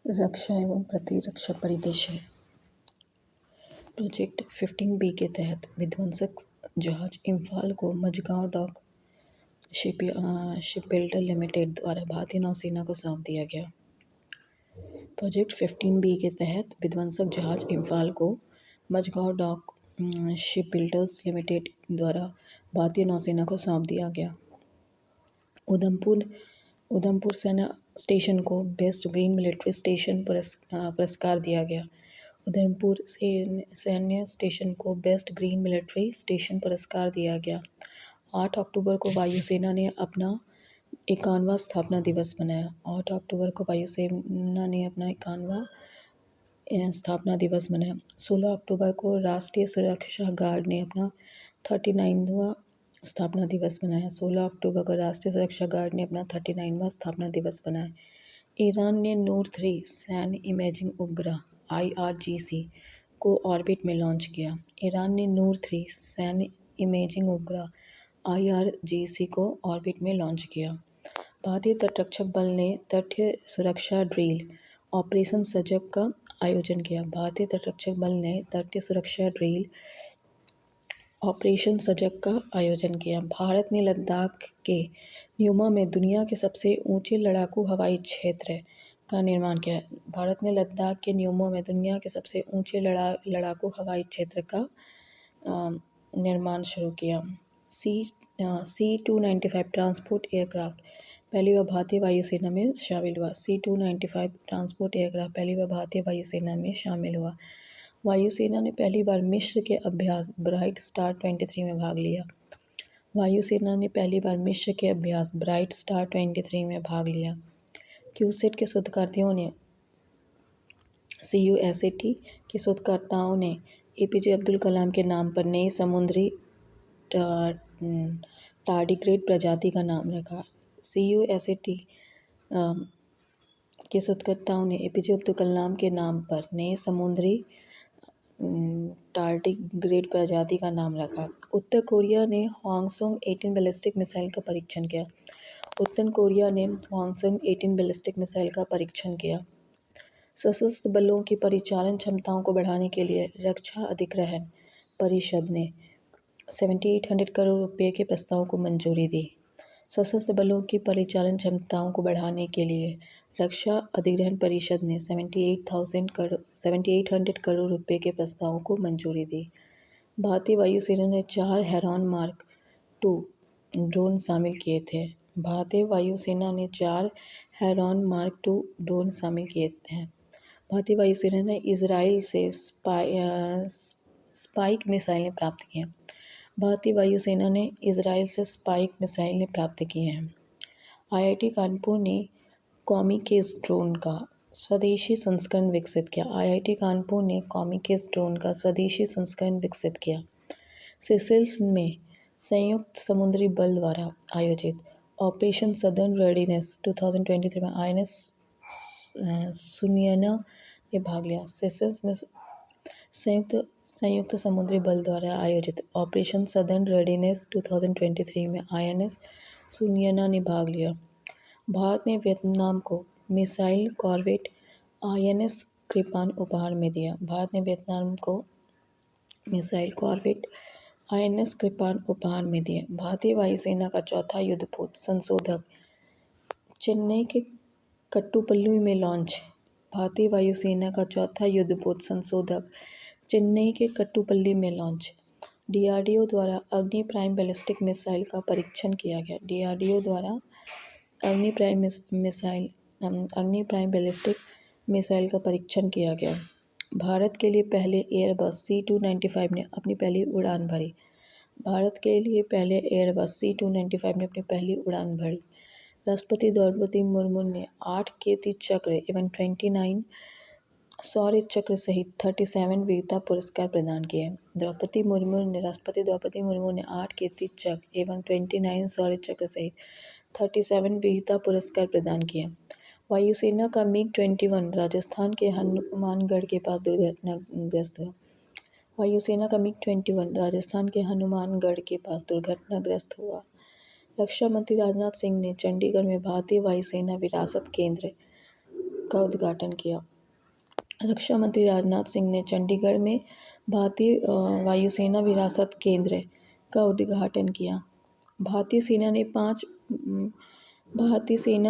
रक्षा एवं प्रतिरक्षा परिदृश्य। प्रोजेक्ट 15B के तहत विध्वंसक जहाज इम्फाल को मझगांव डॉक शिपबिल्डर लिमिटेड द्वारा भारतीय नौसेना को सौंप दिया गया। प्रोजेक्ट 15B के तहत विध्वंसक जहाज इम्फाल को मझगांव डॉक शिपबिल्डर्स लिमिटेड द्वारा भारतीय नौसेना को सौंप दिया गया। उधमपुर सेना स्टेशन को बेस्ट ग्रीन मिलिट्री स्टेशन पुरस्कार दिया गया। उधमपुर सैन्य स्टेशन को बेस्ट ग्रीन मिलिट्री स्टेशन पुरस्कार दिया गया। 8 अक्टूबर को वायुसेना ने अपना 51वां स्थापना दिवस मनाया। 8 अक्टूबर को वायुसेना ने अपना 51वां स्थापना दिवस मनाया। 16 अक्टूबर को राष्ट्रीय सुरक्षा गार्ड ने अपना 39वां स्थापना दिवस मनाया। 16 अक्टूबर को राष्ट्रीय सुरक्षा गार्ड ने अपना 39वां स्थापना दिवस मनाया। ईरान ने नूर 3 सैन्य इमेजिंग उपग्रह IRGC को ऑर्बिट में लॉन्च किया। ईरान ने नूर 3 सैन्य इमेजिंग उपग्रह IRGC को ऑर्बिट में लॉन्च किया। भारतीय तटरक्षक बल ने तटीय सुरक्षा ड्रिल ऑपरेशन सजग का आयोजन किया। भारतीय तटरक्षक बल ने तटीय सुरक्षा ड्रिल ऑपरेशन सजग का आयोजन किया। भारत ने लद्दाख के न्यूमा में दुनिया के सबसे ऊंचे लड़ाकू हवाई क्षेत्र का निर्माण किया। भारत ने लद्दाख के न्यूमा में दुनिया के सबसे ऊंचे लड़ाकू हवाई क्षेत्र का निर्माण शुरू किया। C-295 ट्रांसपोर्ट एयरक्राफ्ट पहली बार भारतीय वायुसेना में शामिल हुआ। C-295 ट्रांसपोर्ट एयरक्राफ्ट पहली बार भारतीय वायुसेना में शामिल हुआ। वायुसेना ने पहली बार मिस्र के अभ्यास ब्राइट स्टार 23 में भाग लिया। वायुसेना ने पहली बार मिस्र के अभ्यास ब्राइट स्टार 23 में भाग लिया। क्यूसेट के शोधकर्ताओं ने CUSAT के शोधकर्ताओं ने APJ अब्दुल कलाम के नाम पर नई समुद्री टार्डिग्रेड प्रजाति का नाम रखा। CUSAT के शोधकर्ताओं ने APJ अब्दुल कलाम के नाम पर नए समुद्री टार्डिग्रेड प्रजाति का नाम रखा। उत्तर कोरिया ने हवांगसोंग 18 बैलिस्टिक मिसाइल का परीक्षण किया। उत्तर कोरिया ने हवांगसोंग 18 बैलिस्टिक मिसाइल का परीक्षण किया। सशस्त्र बलों की परिचालन क्षमताओं को बढ़ाने के लिए रक्षा अधिग्रहण परिषद ने 7800 करोड़ रुपये के प्रस्ताव को मंजूरी दी। सशस्त्र बलों की परिचालन क्षमताओं को बढ़ाने के लिए रक्षा अधिग्रहण परिषद ने 7800 करोड़ रुपये के प्रस्ताव को मंजूरी दी। भारतीय वायुसेना ने 4 हेरॉन मार्क 2 ड्रोन शामिल किए थे। भारतीय वायुसेना ने 4 हेरॉन मार्क 2 ड्रोन शामिल किए हैं। भारतीय वायुसेना ने इजराइल से स्पाइक मिसाइलें प्राप्त की हैं। भारतीय वायुसेना ने इजराइल से स्पाइक मिसाइलें प्राप्त की हैं। IIT कानपुर ने कॉमिकेस ड्रोन का स्वदेशी संस्करण विकसित किया। IIT कानपुर ने कॉमिकेस ड्रोन का स्वदेशी संस्करण विकसित किया। सेशेल्स में संयुक्त समुद्री बल द्वारा आयोजित ऑपरेशन सदर्न रेडीनेस 2023 में INS सुनियना ने भाग लिया। सेशेल्स में संयुक्त समुद्री बल द्वारा आयोजित ऑपरेशन सदर्न रेडीनेस 2023 में INS सुनियना ने भाग लिया। भारत ने वियतनाम को मिसाइल कॉर्वेट INS कृपान उपहार में दिया। भारत ने वियतनाम को मिसाइल कॉर्वेट INS कृपान उपहार में दिए। भारतीय वायुसेना का चौथा युद्धपोत संशोधक चेन्नई के कट्टुपल्ली में लॉन्च। भारतीय वायुसेना का चौथा युद्धपोत संशोधक चेन्नई के कट्टुपल्ली में लॉन्च। DRDO द्वारा अग्नि प्राइम बैलिस्टिक मिसाइल का परीक्षण किया गया। DRDO द्वारा अग्नि प्राइम बैलिस्टिक मिसाइल का परीक्षण किया गया। भारत के लिए पहले एयरबस C-295 ने अपनी पहली उड़ान भरी। भारत के लिए पहले एयरबस C-295 ने अपनी पहली उड़ान भरी। राष्ट्रपति द्रौपदी मुर्मू ने 8 कीर्ति चक्र एवं 29 शौर्य चक्र सहित 37 वीरता पुरस्कार प्रदान किए। राष्ट्रपति द्रौपदी मुर्मू ने 8 कीर्ति चक्र एवं 29 शौर्य चक्र सहित 37 वीरता पुरस्कार प्रदान किए। वायुसेना का MiG-21 राजस्थान के हनुमानगढ़ के पास दुर्घटनाग्रस्त हुआ। वायुसेना का MiG-21 राजस्थान के हनुमानगढ़ के पास दुर्घटनाग्रस्त हुआ। रक्षा मंत्री राजनाथ सिंह ने चंडीगढ़ में भारतीय वायुसेना विरासत केंद्र का उद्घाटन किया। रक्षा मंत्री राजनाथ सिंह ने चंडीगढ़ में भारतीय वायुसेना विरासत केंद्र का उद्घाटन किया। भारतीय सेना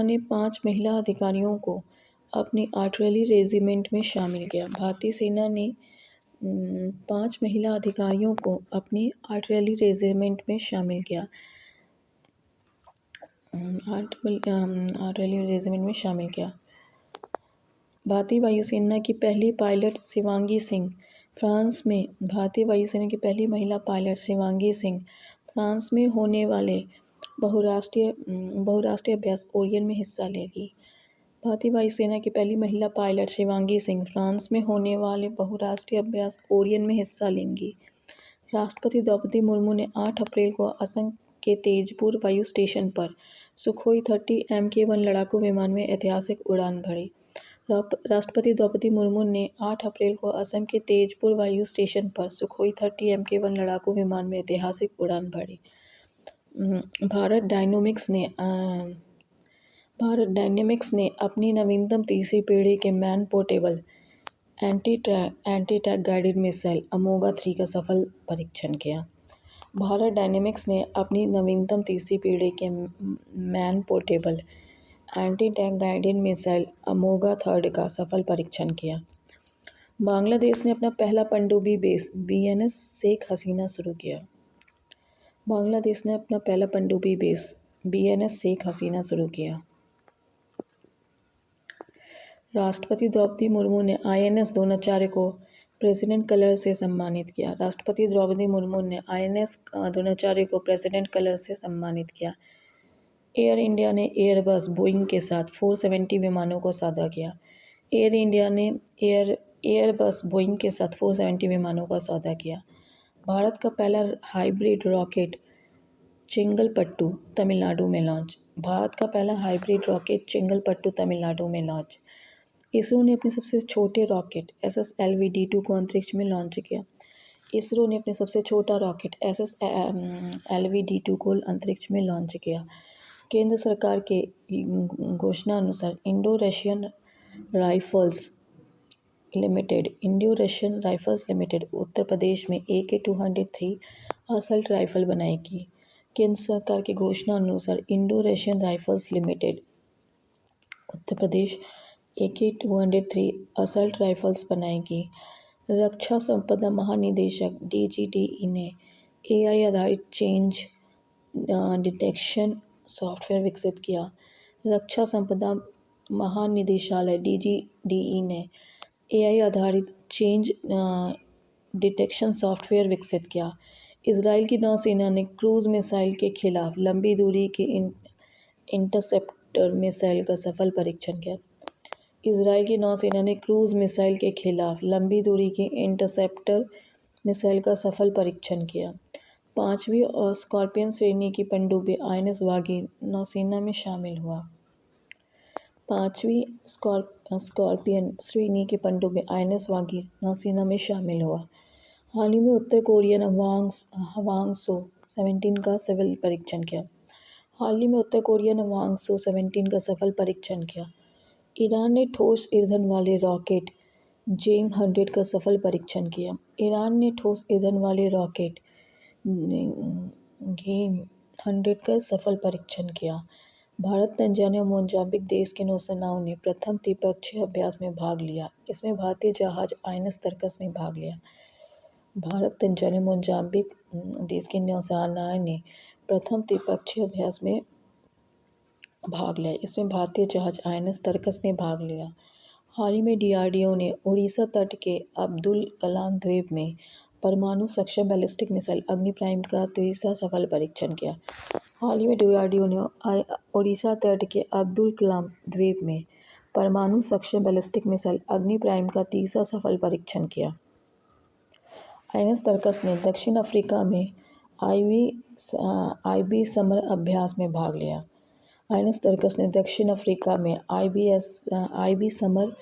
ने 5 महिला अधिकारियों को अपनी आर्टिलरी रेजिमेंट में शामिल किया। भारतीय सेना ने 5 महिला अधिकारियों को अपनी आर्टिलरी रेजिमेंट में शामिल किया। आर्टिलरी रेजिमेंट में शामिल किया। भारतीय वायुसेना की पहली पायलट शिवांगी सिंह फ्रांस में भारतीय वायुसेना की पहली महिला पायलट शिवांगी सिंह फ्रांस में होने वाले बहुराष्ट्रीय अभ्यास ओरियन में हिस्सा लेगी। भारतीय वायुसेना की पहली महिला पायलट शिवांगी सिंह फ्रांस में होने वाले बहुराष्ट्रीय अभ्यास ओरियन में हिस्सा लेंगी। राष्ट्रपति द्रौपदी मुर्मू ने 8 अप्रैल को असम के तेजपुर वायु स्टेशन पर सुखोई 30 MK1 लड़ाकू विमान में ऐतिहासिक उड़ान भरी। राष्ट्रपति द्रौपदी मुर्मू ने 8 अप्रैल को असम के तेजपुर वायु स्टेशन पर सुखोई 30 MK1 लड़ाकू विमान में ऐतिहासिक उड़ान भरी। भारत डायनेमिक्स ने अपनी नवीनतम तीसरी पीढ़ी के man portable anti tank guided missile Amogha 3 का सफल परीक्षण किया। भारत डायनेमिक्स ने अपनी नवीनतम तीसरी पीढ़ी के man portable anti tank guided missile Amogha 3 का सफल परीक्षण किया। बांग्लादेश ने अपना पहला पनडुब्बी बेस BNS शेख हसीना शुरू किया। बांग्लादेश ने अपना पहला पनडुब्बी बेस BNS शेख हसीना शुरू किया। राष्ट्रपति द्रौपदी मुर्मू ने INS द्रोणाचार्य को प्रेसिडेंट कलर से सम्मानित किया। राष्ट्रपति द्रौपदी मुर्मू ने INS द्रोणाचार्य को प्रेसिडेंट कलर से सम्मानित किया। एयर इंडिया ने एयरबस बोइंग के साथ 470 विमानों को सौदा किया। एयर इंडिया ने एयरबस बोइंग के साथ 470 विमानों का सौदा किया। भारत का पहला हाइब्रिड रॉकेट चेंगलपट्टू तमिलनाडु में लॉन्च। भारत का पहला हाइब्रिड रॉकेट चेंगलपट्टू तमिलनाडु में लॉन्च। इसरो ने अपने सबसे छोटे रॉकेट SSLV-D2 को अंतरिक्ष में लॉन्च किया। इसरो ने अपने सबसे छोटा रॉकेट SSLV-D2 को अंतरिक्ष में लॉन्च किया। केंद्र सरकार के घोषणा अनुसार Indo Russian rifles limited Uttar Pradesh में AK-203 असल्ट राइफल बनाएगी। केंद्र सरकार की घोषणा अनुसार Indo Russian rifles limited Uttar Pradesh AK-203 assault rifles बनाएगी। रक्षा संपदा महानिदेशक DGDE ने AI आधारित चेंज डिटेक्शन सॉफ्टवेयर विकसित किया। रक्षा संपदा महानिदेशालय DGDE ने AI आधारित चेंज डिटेक्शन सॉफ्टवेयर विकसित किया। इजराइल की नौसेना ने क्रूज मिसाइल के खिलाफ लंबी दूरी के इंटरसेप्टर मिसाइल का सफल परीक्षण किया। इजराइल की नौसेना ने क्रूज मिसाइल के खिलाफ लंबी दूरी के इंटरसेप्टर मिसाइल का सफल परीक्षण किया। 5वीं और स्कॉर्पियन श्रेणी की पनडुब्बी INS वागी नौसेना में शामिल हुआ। 5वीं स्कॉर्पियन श्रेणी की पनडुब्बी INS वागी नौसेना में शामिल हुआ। हाल ही में उत्तर कोरिया ने हवांगसो 17 का सफल परीक्षण किया। हाल ही में उत्तर कोरिया ने हवांगसो 17 का सफल परीक्षण किया। ईरान ने ठोस ईंधन वाले रॉकेट जेम 100 का सफल परीक्षण किया। ईरान ने ठोस ईंधन वाले रॉकेट गेम 100 का सफल परीक्षण किया। भारत, तंजानिया और मोजाम्बिक देश के नौसेनाओं ने प्रथम त्रिपक्षीय अभ्यास में भाग लिया। इसमें भारतीय जहाज INS तरकस ने भाग लिया। भारत, तंजानिया, मोजाम्बिक देश के नौसेनाओं ने प्रथम त्रिपक्षीय अभ्यास में भाग लिया। इसमें भारतीय जहाज INS तरकस ने भाग लिया। हाल ही में DRDO ने उड़ीसा तट के अब्दुल कलाम द्वीप में परमाणु सक्षम बैलिस्टिक मिसाइल अग्नि प्राइम का तीसरा सफल परीक्षण किया। हाल ही में DRDO ने उड़ीसा तट के अब्दुल कलाम द्वीप में परमाणु सक्षम बैलिस्टिक मिसाइल अग्नि प्राइम का तीसरा सफल परीक्षण किया। INS तरकस ने दक्षिण अफ्रीका में IB समर अभ्यास में भाग लिया। INS तरकस ने दक्षिण अफ्रीका में IB समर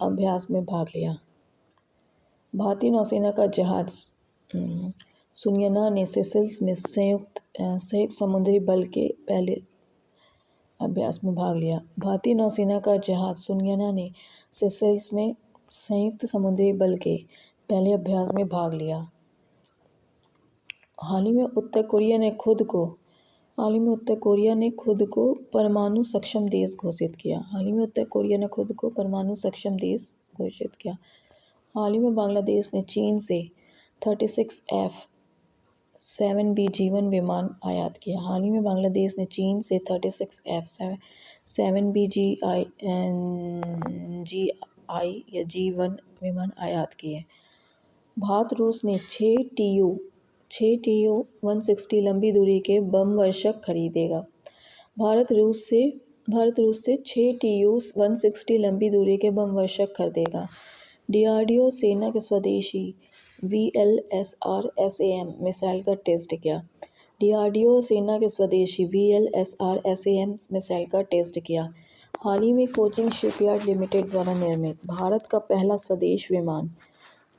अभ्यास में भाग लिया। भारतीय नौसेना का जहाज सुनियना ने सेशेल्स में संयुक्त समुद्री बल के पहले अभ्यास में भाग लिया। भारतीय नौसेना का जहाज सुनयना ने सेशेल्स में संयुक्त समुद्री बल के पहले अभ्यास में भाग लिया। हाल ही में उत्तर कोरिया ने खुद को परमाणु सक्षम देश घोषित किया। हाल ही में बांग्लादेश ने चीन से 36 F-7B G1 विमान आयात किया। हाल ही में बांग्लादेश ने चीन से 36 F-7B G1 विमान आयात किए। भारत रूस ने 6 Tu-160 लंबी दूरी के बम वर्षक खरीदेगा। भारत रूस से 6 Tu-160 लंबी दूरी के बम वर्षक खरीदेगा। DRDO सेना के स्वदेशी VLSR-SAM मिसाइल का टेस्ट किया। हाल ही में कोचिन शिपयार्ड लिमिटेड द्वारा निर्मित भारत का पहला स्वदेश विमान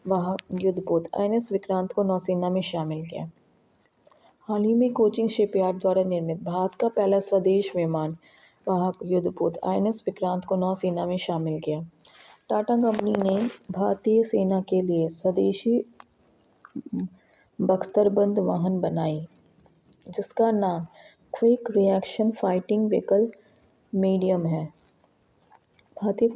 वाहक युद्धपोत INS विक्रांत को नौसेना में शामिल किया। हाल ही में कोचिन शिपयार्ड द्वारा निर्मित भारत का पहला स्वदेश विमान वाहक युद्धपोत INS विक्रांत को नौसेना में शामिल किया। टाटा कंपनी ने भारतीय सेना के लिए स्वदेशी बख्तरबंद वाहन बनाई, जिसका नाम quick reaction fighting vehicle medium है। टाटा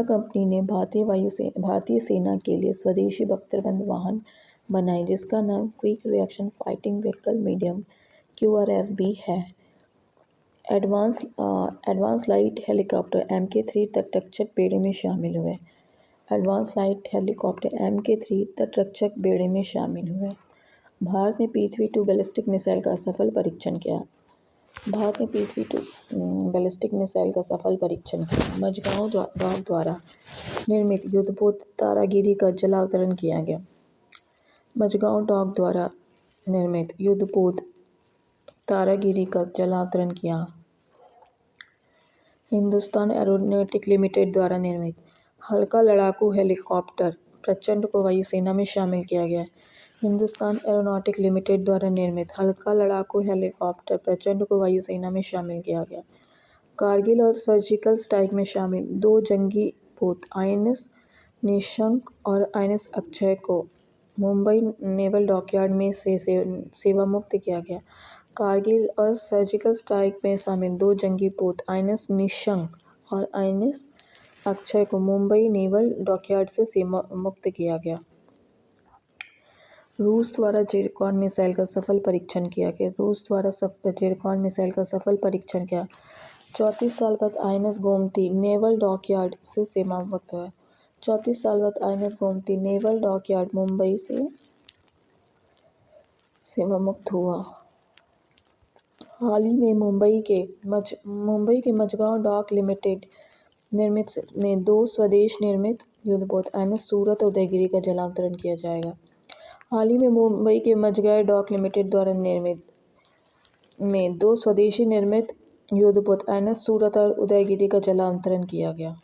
कंपनी ने भारतीय सेना के लिए स्वदेशी बख्तरबंद वाहन बनाई, जिसका नाम quick reaction fighting vehicle medium QRFB है। एडवांस लाइट हेलीकॉप्टर MK3 तटरक्षक बेड़े में शामिल हुए। भारत ने P-32 बैलिस्टिक मिसाइल का सफल परीक्षण किया। मझगांव डॉक द्वारा निर्मित युद्धपोत तारागिरी का जलावतरण किया गया। मझगांव डॉक द्वारा निर्मित युद्धपोत तारागिरी का जलावतरण किया। हिंदुस्तान एरोनॉटिक लिमिटेड द्वारा निर्मित हल्का लड़ाकू हेलीकॉप्टर प्रचंड को वायुसेना में शामिल किया गया। हिंदुस्तान एरोनॉटिक लिमिटेड द्वारा निर्मित हल्का लड़ाकू हेलीकॉप्टर प्रचंड को वायुसेना में शामिल किया गया। कारगिल और सर्जिकल स्ट्राइक में शामिल 2 जंगी पोत INS निशंक और INS अक्षय को मुंबई नेवल डॉकयार्ड में से सेवा मुक्त किया गया। कारगिल और सर्जिकल स्ट्राइक में शामिल 2 जंगी पोत INS निशंक और INS अक्षय को मुंबई नेवल डॉकयार्ड से सेवा मुक्त किया गया। रूस द्वारा जिरकॉन मिसाइल का सफल परीक्षण किया। 34 साल बाद INS गोमती नेवल डॉकयार्ड से सेवा मुक्त हुआ। 34 साल बाद INS Gomti naval dockyard Mumbai से सेवा मुक्त हुआ। हाल ही में मुंबई के मझगांव डॉक लिमिटेड निर्मित में 2 स्वदेश निर्मित युद्धपोत INS सूरत और उदयगिरी का जलावतरण किया जाएगा। हाल ही में मुंबई के मझगांव डॉक लिमिटेड द्वारा निर्मित में 2 स्वदेशी निर्मित युद्धपोत INS सूरत और उदयगिरी का जलावतरण किया गया।